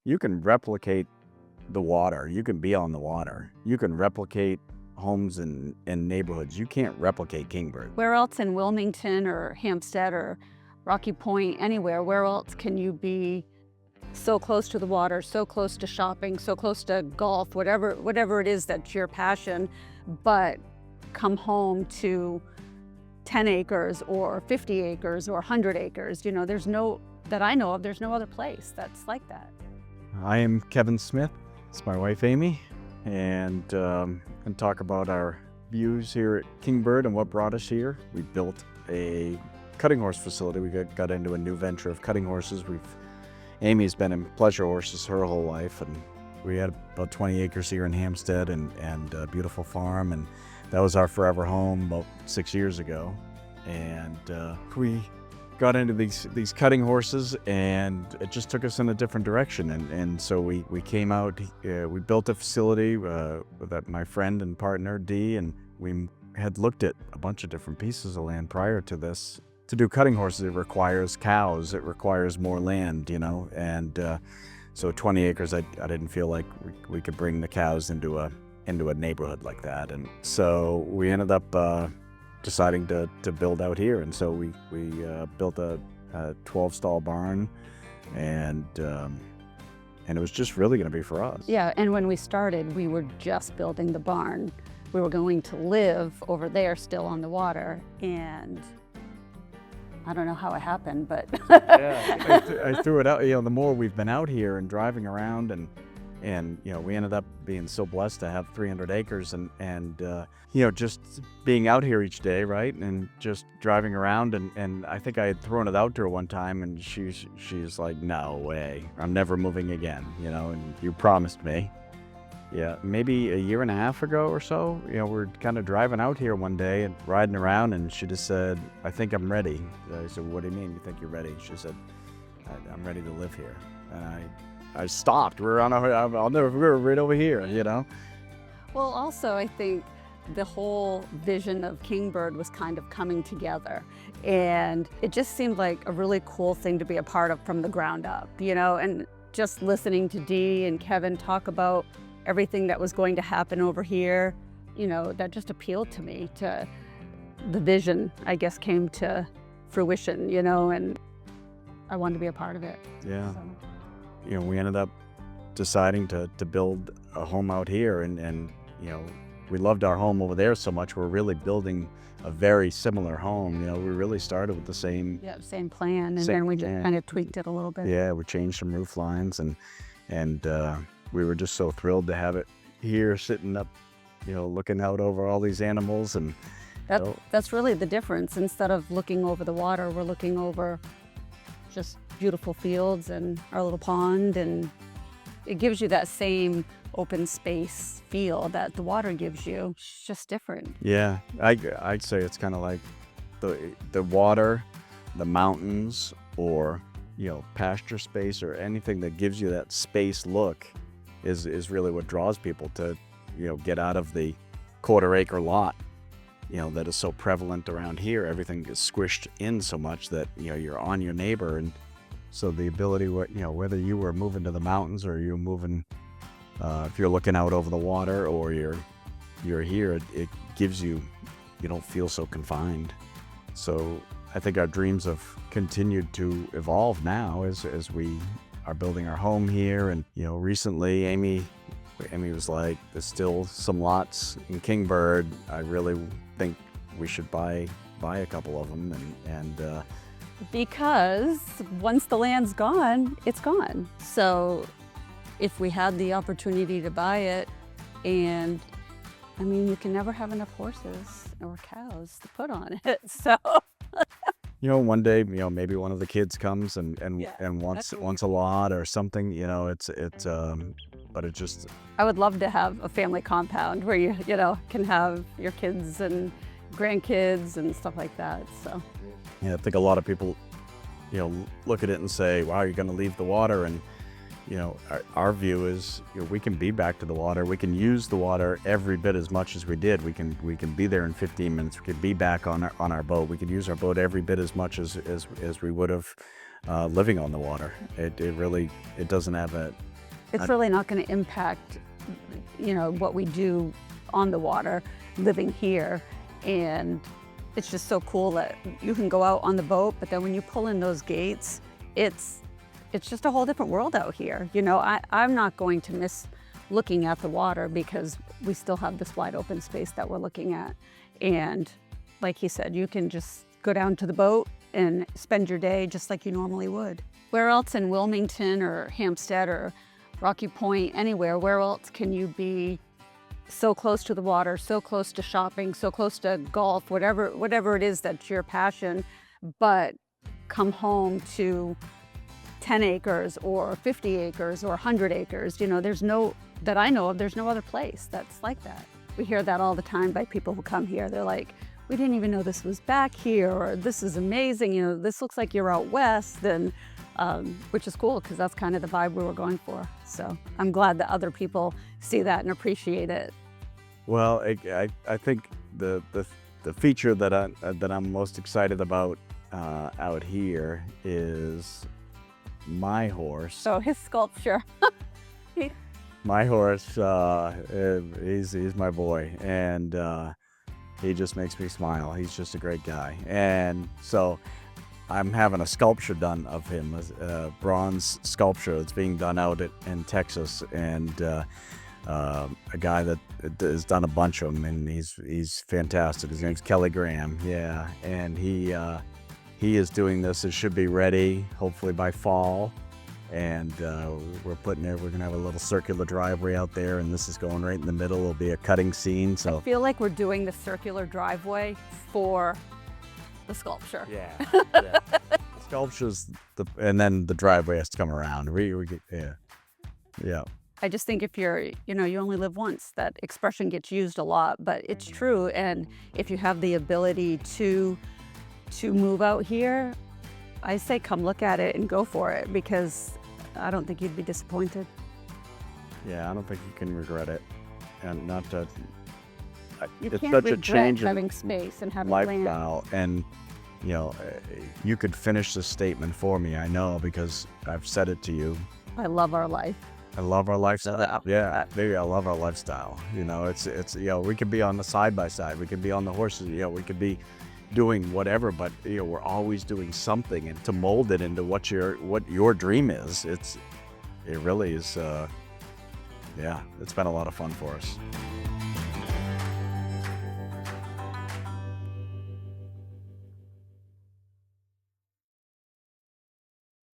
You can replicate the water. You can be on the water. You can replicate homes and neighborhoods. You can't replicate Kingbird. Where else in Wilmington or Hampstead or Rocky Point, anywhere, where else can you be so close to the water, so close to shopping, so close to golf, whatever it is that's your passion, but come home to 10 acres or 50 acres or 100 acres? You know, that I know of, there's no other place that's like that. I am Kevin Smith. It's my wife, Amy, and talk about our views here at Kingbird and what brought us here. We built a cutting horse facility. We got into a new venture of cutting horses. Amy's been in pleasure horses her whole life, and we had about 20 acres here in Hampstead and a beautiful farm, and that was our forever home about 6 years ago. And we got into these cutting horses, and it just took us in a different direction. And so we came out, we built a facility with my friend and partner, Dee, and we had looked at a bunch of different pieces of land prior to this. To do cutting horses, it requires cows, it requires more land, you know, and so 20 acres, I didn't feel like we could bring the cows into a neighborhood like that. And so we ended up deciding to build out here, and so we built a 12-stall barn, and it was just really going to be for us. Yeah, and when we started, we were just building the barn. We were going to live over there still on the water, and I don't know how it happened, but Yeah, I threw it out. You know, the more we've been out here and driving around, and you know, we ended up being so blessed to have 300 acres, and you know, just being out here each day, right, and just driving around, and I think I had thrown it out to her one time, and she's like, no way, I'm never moving again, you know, and you promised me. Yeah, maybe a year and a half ago or so, you know, we're kind of driving out here one day and riding around, and she just said, I think I'm ready. I said, what do you mean you think you're ready? She said, I'm ready to live here. And I stopped. We were we were right over here, you know? well, also I think the whole vision of Kingbird was kind of coming together, and it just seemed like a really cool thing to be a part of from the ground up, you know, and just listening to Dee and Kevin talk about everything that was going to happen over here, you know, that just appealed to me. To the vision, I guess, came to fruition, you know, and I wanted to be a part of it. Yeah. So. You know, we ended up deciding to build a home out here, and you know, we loved our home over there so much, we're really building a very similar home. You know, we really started with the same Plan, and same then we just plan. kind of tweaked it a little bit. Yeah, we changed some roof lines, and we were just so thrilled to have it here, sitting up, you know, looking out over all these animals. And That's really the difference. Instead of looking over the water, we're looking over just beautiful fields and our little pond, and it gives you that same open space feel that the water gives you. It's just different. yeah, I'd say it's kind of like the water, the mountains, or you know, pasture space, or anything that gives you that space look is really what draws people to, you know, get out of the quarter-acre lot, you know, that is so prevalent around here. Everything is squished in so much that, you know, you're on your neighbor. And so the ability, you know, whether you were moving to the mountains or you're moving, if you're looking out over the water or you're here, it gives you don't feel so confined. So I think our dreams have continued to evolve now as we are building our home here. And you know, recently Amy was like, there's still some lots in Kingbird. I really think we should buy a couple of them, and Because once the land's gone, it's gone. So if we had the opportunity to buy it, and I mean, you can never have enough horses or cows to put on it. So you know, one day, you know, maybe one of the kids comes and Yeah, wants that's wants a lot or something, you know, but it just, I would love to have a family compound where you know, can have your kids and grandkids and stuff like that. So yeah, I think a lot of people, you know, look at it and say, wow, you're going to leave the water. And you know, our view is, you know, we can be back to the water. We can use the water every bit as much as we did. We can be there in 15 minutes. We could be back on our boat. We could use our boat every bit as much as we would have living on the water. It really doesn't have It's really not going to impact, what we do on the water, living here. And it's just so cool that you can go out on the boat, but then when you pull in those gates, it's just a whole different world out here. I'm not going to miss looking at the water because we still have this wide open space that we're looking at. And like he said, you can just go down to the boat and spend your day just like you normally would. Where else in Wilmington or Hampstead or Rocky Point, anywhere, where else can you be so close to the water, so close to shopping, so close to golf, whatever it is that's your passion, but come home to 10 acres or 50 acres or 100 acres. That I know of, there's no other place that's like that. We hear that all the time by people who come here. They're like, we didn't even know this was back here, or this is amazing. This looks like you're out west, and which is cool because that's kind of the vibe we were going for. So I'm glad that other people see that and appreciate it. Well, I think the feature that I'm most excited about out here is my horse. So his sculpture. My horse, he's my boy, and he just makes me smile. He's just a great guy. And so I'm having a sculpture done of him, a bronze sculpture that's being done out in Texas, and a guy that has done a bunch of them, and he's fantastic. His name's Kelly Graham, yeah, and he is doing this. It should be ready hopefully by fall. And we're gonna have a little circular driveway out there, and this is going right in the middle. It'll be a cutting scene. So I feel like we're doing the circular driveway for the sculpture. Yeah. Sculptures, and then the driveway has to come around. Yeah. I just think if you only live once, that expression gets used a lot, but it's true. And if you have the ability to move out here, I say come look at it and go for it, because I don't think you'd be disappointed. Yeah, I don't think you can regret it. And not that You it's can't such a regret change in having space and having land. lifestyle. And you could finish this statement for me, I know, because I've said it to you. I love our life. I love our lifestyle. Yeah, maybe I love our lifestyle. It's we could be on the side by side. We could be on the horses. We could be doing whatever, but we're always doing something, and to mold it into what your dream is. It really is. It's been a lot of fun for us.